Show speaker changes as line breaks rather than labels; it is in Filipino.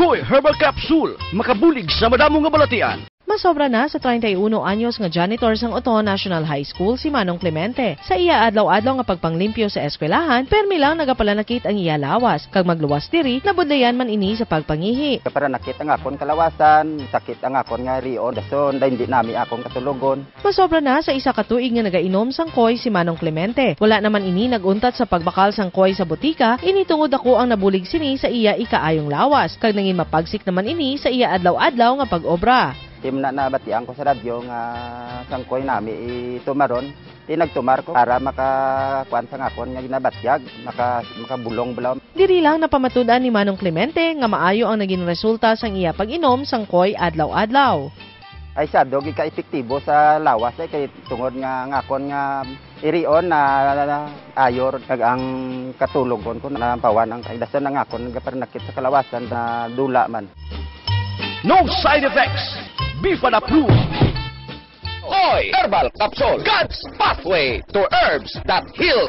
Koy Herbal Capsule, makabulig sa madamo nga balatian.
Masobra na sa 31 anyos nga janitor sang Oton National High School si Manong Clemente. Sa iya adlaw-adlaw nga pagpanglimpyo sa eskwelahan, permi lang nagapalanakit ang iya lawas. Kag magluwas diri, nabudlayan man ini sa pagpangihi.
Para nakita nga akong kalawasan, sakit ang akong nga riyon, dason, dahil hindi nami akong katulugon.
Masobra na sa isa ka tuig nga nagainom sang koy si Manong Clemente. Wala naman ini naguntat sa pagbakal sang koy sa butika, initungod ako ang nabulig sini sa iya ikaayong lawas. Kag nangin mapagsik naman ini sa iya adlaw-adlaw nga pag-obra.
Tim na nabatian ko sa radyo nga sangkoy nami itumaron. Nagtumar ko para makakuan sa ngakon nga ginabatyag, makabulong balaw.
Diri lang napamatudan ni Manong Clemente nga maayo ang naging resulta sang iya pag-inom sang koy adlaw-adlaw.
Ay sadog ka epektibo sa lawas ay kay tungod nga ngakon nga irion na ayor kag ang katulugon ko na pawan ang kaidason nga ngakon nagaparnakit sa kalawasan na dula man.
No side effects. BIFAD approved.
Koy Herbal Capsule, God's pathway to herbs that heal.